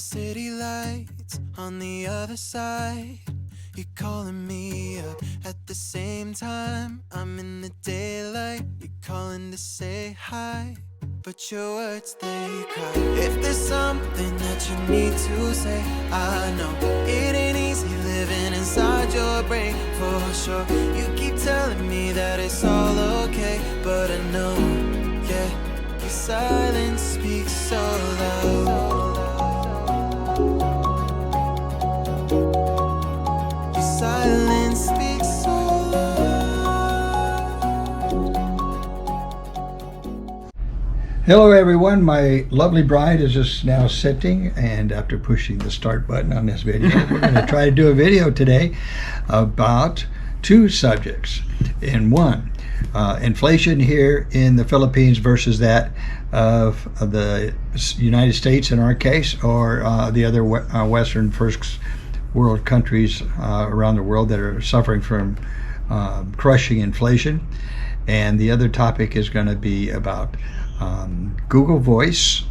city lights on the other side. You're calling me up at the same time. I'm in the daylight. You're calling to say hi, but your words, they cry. If there's something that you need to say, I know it ain't easy living inside your brain, for sure. You keep telling me that it's all okay, but I know, yeah, your silence speaks so loud. Your silence speaks so Hello everyone, my lovely bride is just now sitting, and after pushing the start button on this video, we're going to try to do a video today about two subjects. In one, inflation here in the Philippines versus that of the United States in our case, or the other Western first world countries around the world that are suffering from crushing inflation. And the other topic is going to be about Google Voice,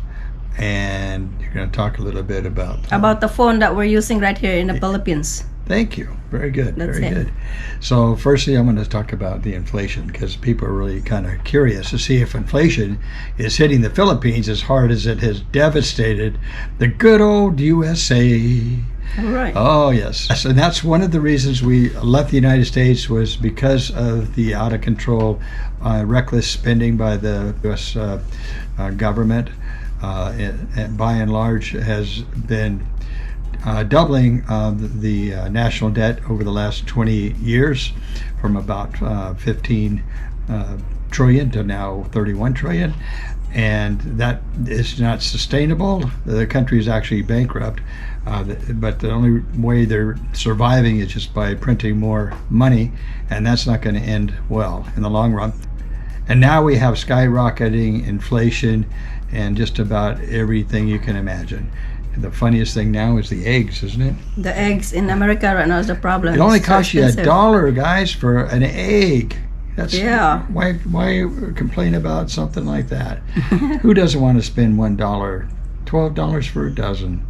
and you're going to talk a little bit about the phone that we're using right here in the Philippines. Thank you. Very good. That's Very good. So firstly, I'm going to talk about the inflation, because people are really kind of curious to see if inflation is hitting the Philippines as hard as it has devastated the good old USA. All right. Oh, yes. And that's one of the reasons we left the United States, was because of the out of control, reckless spending by the U.S. Government. And by and large has been doubling the national debt over the last 20 years, from about 15 trillion to now 31 trillion. And that is not sustainable. The country is actually bankrupt. But the only way they're surviving is just by printing more money, and that's not going to end well in the long run. And now we have skyrocketing inflation and just about everything you can imagine. And the funniest thing now is the eggs, isn't it? The eggs in America right now is the problem. It only It's costs so you expensive. $1, guys, for an egg. That's, Yeah. Why complain about something like that? Who doesn't want to spend $1, $12 for a dozen?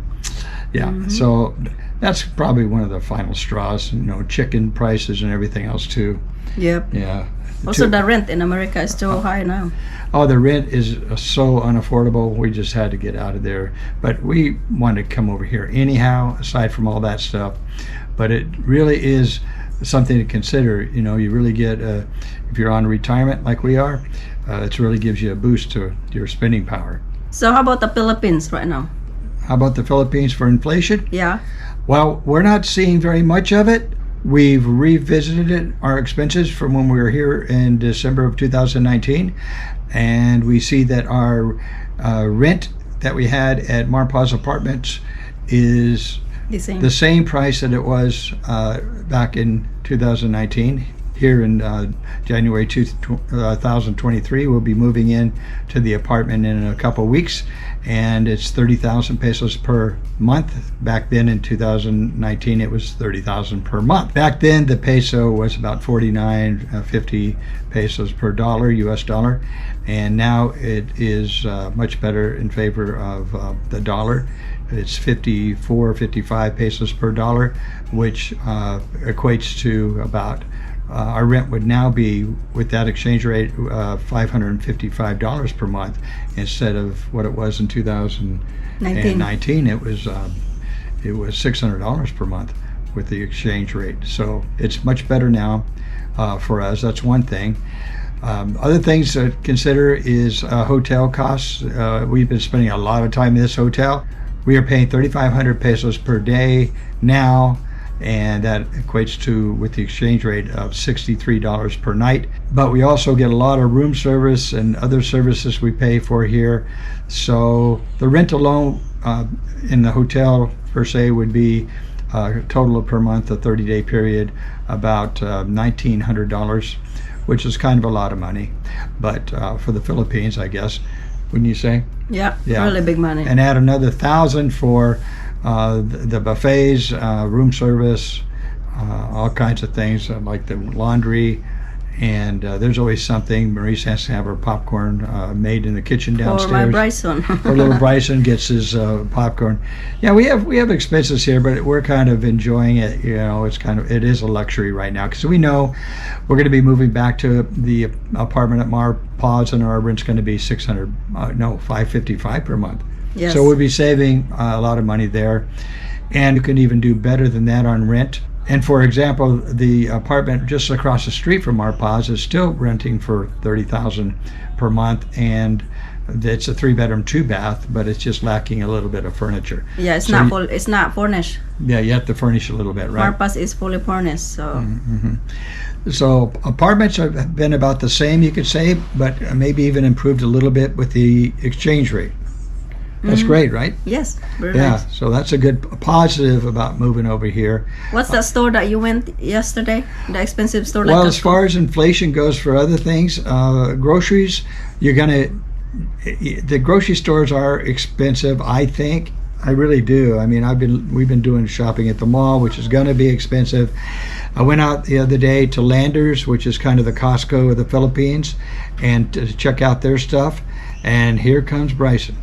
Yeah, So that's probably one of the final straws. Chicken prices and everything else too. Yep. Yeah. Also, the rent in America is so high now. Oh, the rent is so unaffordable. We just had to get out of there. But we wanted to come over here anyhow, aside from all that stuff. But it really is something to consider. You really get, if you're on retirement like we are, it really gives you a boost to your spending power. So how about the Philippines right now? How about the Philippines for inflation? Yeah. Well, we're not seeing very much of it. We've revisited our expenses from when we were here in December of 2019, and we see that our rent that we had at Marpaz Apartments is the same price that it was back in 2019. Here in January 2023, we'll be moving in to the apartment in a couple of weeks, and it's 30,000 pesos per month. Back then in 2019, it was 30,000 per month. Back then, the peso was about 49.50 pesos per dollar, US dollar, and now it is much better in favor of the dollar. It's 54, 55 pesos per dollar, which equates to about our rent would now be, with that exchange rate, $555 per month, instead of what it was in 2019. It was $600 per month with the exchange rate. So it's much better now for us. That's one thing. Other things to consider is hotel costs. We've been spending a lot of time in this hotel. We are paying 3,500 pesos per day now, and that equates to, with the exchange rate, of $63 per night. But we also get a lot of room service and other services we pay for here. So the rent alone in the hotel per se would be total per month, a 30-day period, about $1,900, which is kind of a lot of money. But for the Philippines, I guess, wouldn't you say? Yeah. Really big money. And add another 1,000 for the buffets, room service, all kinds of things like the laundry and there's always something. Maurice has to have her popcorn made in the kitchen downstairs. Or my Bryson. Or little Bryson gets his popcorn. Yeah, we have expenses here, but we're kind of enjoying it. You know, it is a luxury right now because we know we're going to be moving back to the apartment at Mar Paws, and our rent's going to be $555 per month. Yes. So we'll be saving a lot of money there, and you can even do better than that on rent. And for example, the apartment just across the street from our Paz is still renting for $30,000 per month, and it's a 3-bedroom, 2-bath, but it's just lacking a little bit of furniture. Yeah, it's not furnished. Yeah, you have to furnish a little bit, right? Marpas is fully furnished, so. Mm-hmm. So apartments have been about the same, you could say, but maybe even improved a little bit with the exchange rate. That's great, right? Yes, very Yeah, nice. so that's a good positive about moving over here. What's that store that you went yesterday? The expensive store? Well, like as far as inflation goes for other things, groceries, the grocery stores are expensive, I think. I really do. I mean, we've been doing shopping at the mall, which is going to be expensive. I went out the other day to Landers, which is kind of the Costco of the Philippines, and to check out their stuff. And here comes Bryson.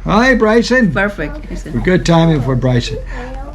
Hi, Bryson. Perfect. Good timing for Bryson.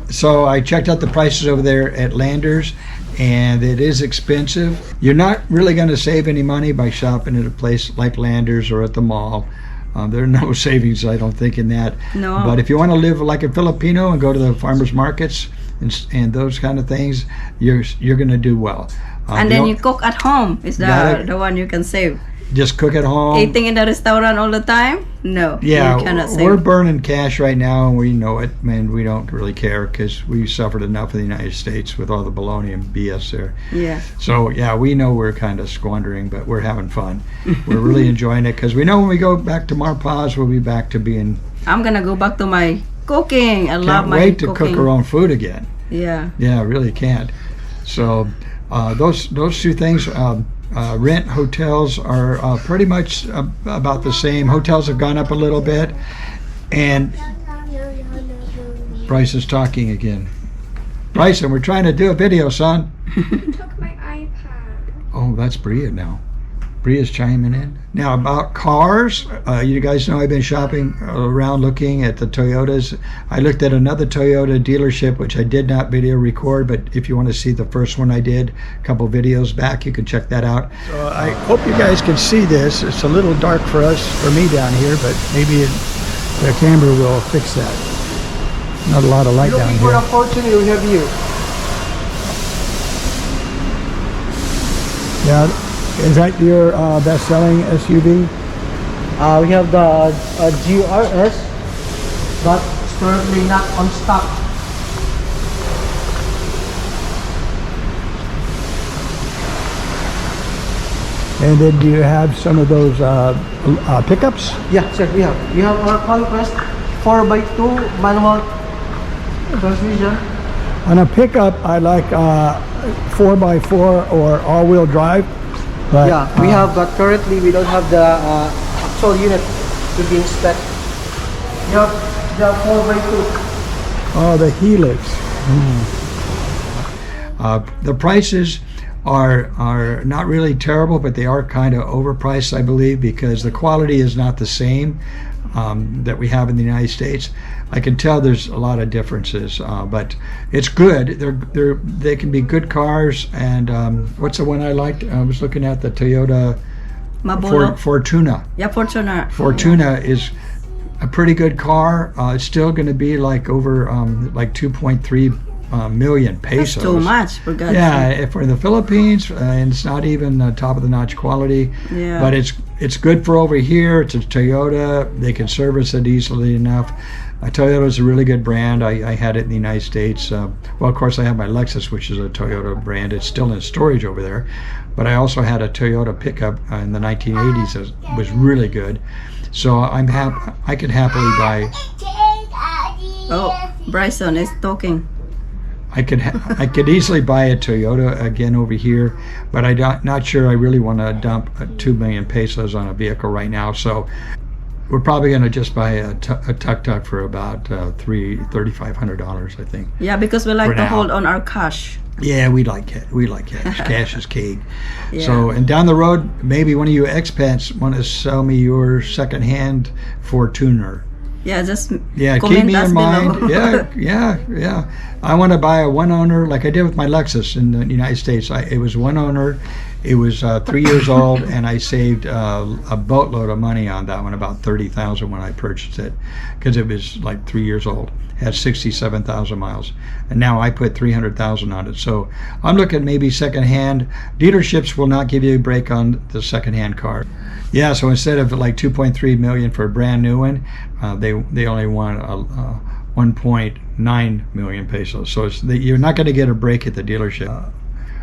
So I checked out the prices over there at Landers, and it is expensive. You're not really going to save any money by shopping at a place like Landers or at the mall. There are no savings, I don't think, in that. No. But if you want to live like a Filipino and go to the farmers markets and those kind of things, you're going to do well. And then you cook at home. Is Gotta- the one you can save? Just cook at home. Eating in the restaurant all the time? No. Yeah, you cannot save. we're burning cash right now, and we know it, and we don't really care because we suffered enough in the United States with all the baloney and BS there. Yeah. So, yeah, we know we're kind of squandering, but we're having fun. We're really enjoying it because we know when we go back to Marpaz, we'll be back to being... I'm gonna go back to my cooking. I love Can't my wait to cooking. cook our own food again. Yeah. Yeah, really can't. So, those two things... rent, hotels are pretty much about the same. Hotels have gone up a little bit, and Bryson's talking again. Bryson, we're trying to do a video, son. Took my iPad. Oh, that's Bria now. Bria's chiming in. Now about cars, you guys know I've been shopping around looking at the Toyotas. I looked at another Toyota dealership, which I did not video record, but if you want to see the first one I did a couple videos back, you can check that out. So I hope you guys can see this. It's a little dark for me down here, but maybe the camera will fix that. Not a lot of light down here. For opportunity, we have you. Yeah, is that your best-selling SUV? We have the GRS, but it's currently not on stock. And then do you have some of those pickups? Yeah, sir, we have. We have our Conquest 4x2 manual transmission. On a pickup, I like 4x4 or all-wheel drive. But, Yeah, we have, but currently we don't have the actual unit to be inspect. We have the 4x2. Oh, the Helix. The prices are not really terrible, but they are kind of overpriced, I believe, because the quality is not the same that we have in the United States. I can tell there's a lot of differences, but it's good. They can be good cars. And what's the one I liked? I was looking at the Toyota Mabolo. Fortuna. Yeah, Fortuna. Fortuna is a pretty good car. It's still going to be like over like 2.3 million pesos. That's too much, for God's sake. Yeah, for the Philippines, and it's not even top of the notch quality. Yeah. But it's good for over here. It's a Toyota. They can service it easily enough. Toyota is a really good brand. I had it in the United States. Well, of course, I have my Lexus, which is a Toyota brand. It's still in storage over there. But I also had a Toyota pickup in the 1980s that was really good. So I'm happy. I could happily buy. Oh, Bryson is talking. I could easily buy a Toyota again over here, but I'm not sure I really want to dump 2 million pesos on a vehicle right now. So We're probably going to just buy a tuk-tuk for about $3,500, I think. Yeah, because we like For to now. hold on our cash. Yeah, we like it. We like cash. Cash is king. Yeah. So, and down the road, maybe one of you expats want to sell me your secondhand Fortuner. Yeah, just Yeah, keep comment me us in mind. below. Yeah. I want to buy a one owner, like I did with my Lexus in the United States. It was one owner. It was 3 years old, and I saved a boatload of money on that one, about $30,000 when I purchased it, because it was like 3 years old. Had 67,000 miles, and now I put 300,000 on it. So I'm looking maybe secondhand. Dealerships will not give you a break on the secondhand car. Yeah, so instead of like 2.3 million for a brand new one, they only want 1.9 million pesos. So you're not going to get a break at the dealership.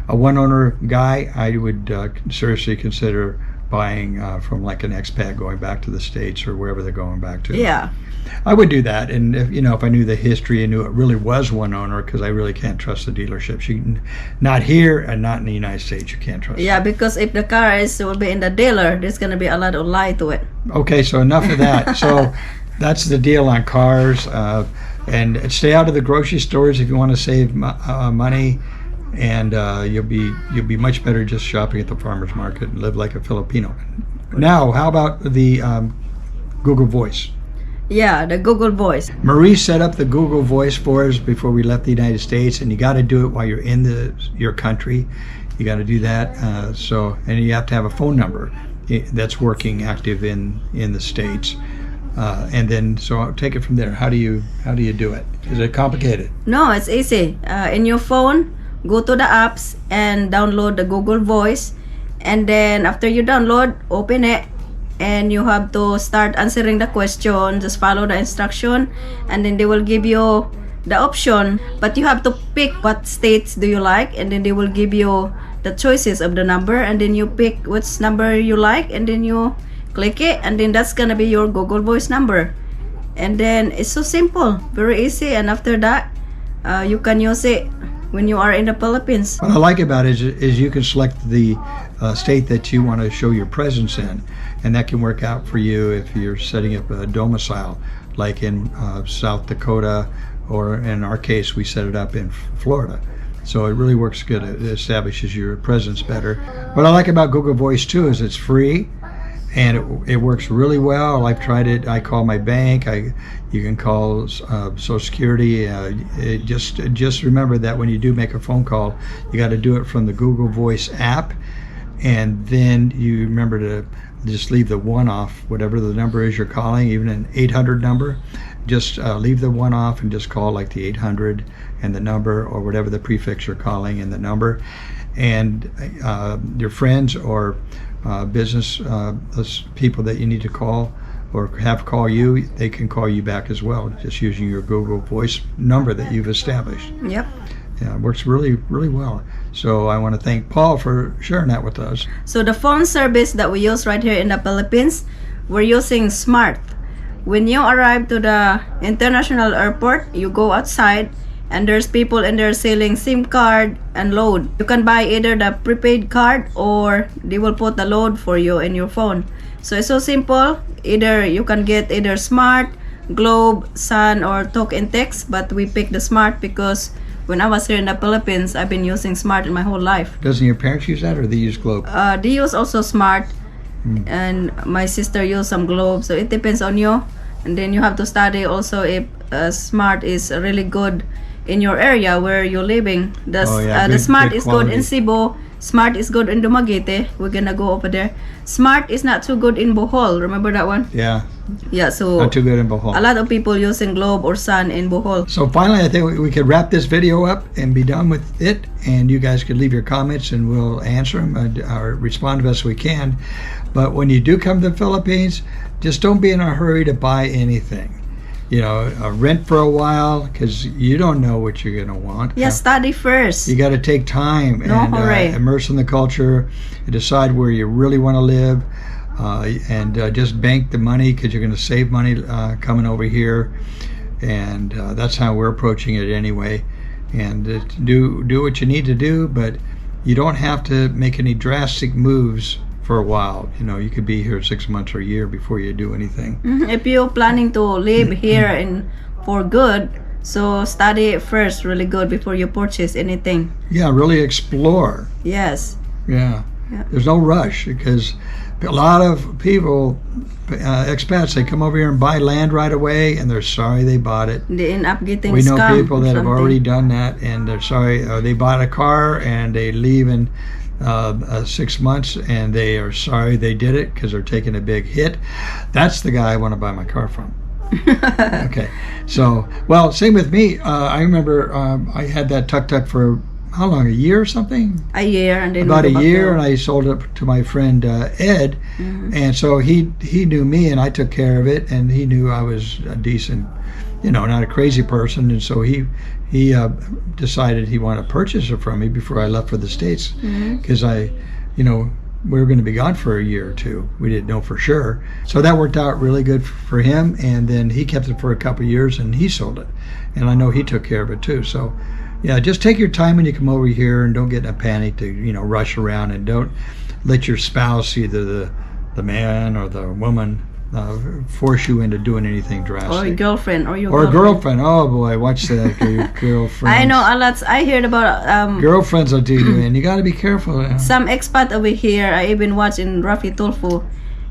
A one-owner guy, I would seriously consider buying from like an expat going back to the States or wherever they're going back to. Yeah. I would do that, and if I knew the history and knew it really was one owner, because I really can't trust the dealerships. Not here and not in the United States, you can't trust. Yeah, because if the car will be in the dealer, there's gonna be a lot of lie to it. Okay, so enough of that. So that's the deal on cars, and stay out of the grocery stores if you want to save money, and you'll be much better just shopping at the farmers market and live like a Filipino. Now, how about the Google Voice? Yeah, the Google Voice. Marie set up the Google Voice for us before we left the United States, and you got to do it while you're in your country. You got to do that. And you have to have a phone number that's working active in the States. And then, so I'll take it from there. How do you do it? Is it complicated? No, it's easy. In your phone, go to the apps and download the Google Voice, and then after you download, open it. And you have to start answering the question. Just follow the instruction, and then they will give you the option. But you have to pick what states do you like, and then they will give you the choices of the number, and then you pick which number you like, and then you click it, and then that's gonna be your Google Voice number. And then it's so simple, very easy. And after that, you can use it when you are in the Philippines. What I like about it is you can select the state that you want to show your presence in, and that can work out for you if you're setting up a domicile, like in South Dakota, or in our case, we set it up in Florida. So it really works good. It establishes your presence better. What I like about Google Voice too is it's free, and it works really well. I've tried it. I call my bank. You can call Social Security. Just remember that when you do make a phone call, you got to do it from the Google Voice app, and then you remember to just leave the one off, whatever the number is you're calling, even an 800 number. Just leave the one off and just call like the 800 and the number, or whatever the prefix you're calling and the number. And your friends or business people that you need to call or have call you, they can call you back as well, just using your Google Voice number that you've established. Yep. Yeah, it works really, really well. So I want to thank Paul for sharing that with us. So the phone service that we use right here in the Philippines, we're using Smart. When you arrive to the international airport, you go outside, and there's people in there selling SIM card and load. You can buy either the prepaid card, or they will put the load for you in your phone. So it's so simple. Either you can get either Smart, Globe, Sun, or Talk and Text, but we picked the Smart because when I was here in the Philippines, I've been using Smart in my whole life. Doesn't your parents use that, or they use Globe? They use also Smart, and my sister used some Globe, so it depends on you. And then you have to study also if Smart is really good in your area where you're living. The Smart is good in Cebu. Smart is good in Dumaguete. We're gonna go over there. Smart is not too good in Bohol. Remember that one? Yeah. Yeah, so Not too good in Bohol. a lot of people using Globe or Sun in Bohol. So finally, I think we could wrap this video up and be done with it. And you guys could leave your comments, and we'll answer them or respond to best we can. But when you do come to the Philippines, just don't be in a hurry to buy anything. Rent for a while, because you don't know what you're going to want. Yeah, study first. You got to take time and hurry. immerse in the culture, and decide where you really want to live, and just bank the money, because you're going to save money coming over here. And that's how we're approaching it anyway. And do what you need to do, but you don't have to make any drastic moves for a while. You know, you could be here 6 months or a year before you do anything. If you're planning to live here in for good, so study it first really good before you purchase anything. Yeah, really explore. Yes. Yeah. Yeah. There's no rush because a lot of people, expats, they come over here and buy land right away and they're sorry they bought it. They end up getting We know scammed people or that have something. already done that and they're sorry. They bought a car and they leave in 6 months and they are sorry they did it because they're taking a big hit. That's the guy I want to buy my car from. Okay. So, well, same with me. I remember I had that tuk-tuk for how long? A year or something? A year, and then About we a go back year, to- and I sold it to my friend Ed, and so he knew me, and I took care of it, and he knew I was a decent, you know, not a crazy person, and so he decided he wanted to purchase it from me before I left for the States, because we were going to be gone for a year or two. We didn't know for sure, so that worked out really good for him, and then he kept it for a couple of years, and he sold it, and I know he took care of it too. So. Yeah, just take your time when you come over here and don't get in a panic to, rush around, and don't let your spouse, either the man or the woman, force you into doing anything drastic. Or your girlfriend, or your Or a girlfriend. Oh boy, watch that. Your girlfriend. I know a lot. I heard about Girlfriends will do you in. You got to be careful. some expat over here. I even watch in Rafi Tulfu.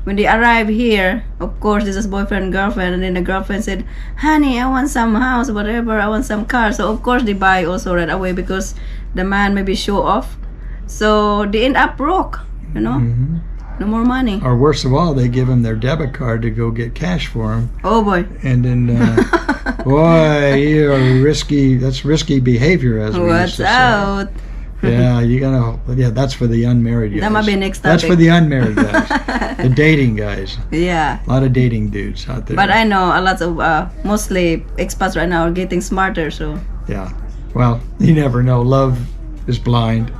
When they arrive here, of course, this is boyfriend and girlfriend, and then the girlfriend said, "Honey, I want some house, whatever. I want some car." So of course they buy also right away because the man maybe show off. So they end up broke. No more money. Or worst of all, they give them their debit card to go get cash for them. Oh boy. And then, boy, you're risky. That's risky behavior, as we used What's to say. out? Yeah, you gotta. Yeah, that's for the unmarried guys. That might be next That's for topic. the unmarried guys, the dating guys. Yeah. A lot of dating dudes out there. But I know a lot of mostly expats right now are getting smarter. So Yeah. Well, you never know. Love is blind.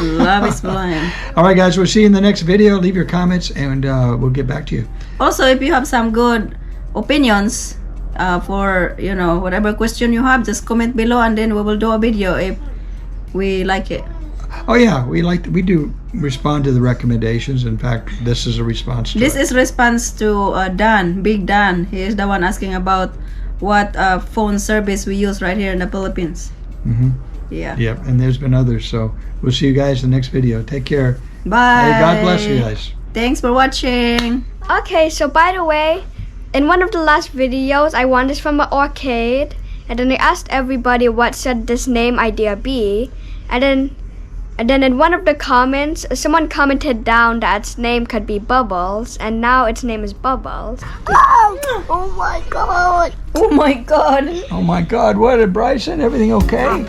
love is blind. All right, guys. We'll see you in the next video. Leave your comments, and we'll get back to you. Also, if you have some good opinions for whatever question you have, just comment below, and then we will do a video if we like it. Oh yeah, we do respond to the recommendations. In fact, this is a response to This it. is response to Dan, Big Dan. He is the one asking about what phone service we use right here in the Philippines. Mhm. Yeah. Yep, and there's been others. So we'll see you guys in the next video. Take care. Bye. Hey, God bless you guys. Thanks for watching. Okay, so by the way, in one of the last videos, I won this from an arcade, and then I asked everybody what should this name idea be, and then in one of the comments, someone commented down that its name could be Bubbles, and now its name is Bubbles. Oh my God. Oh my God, what did Bryson? Everything okay?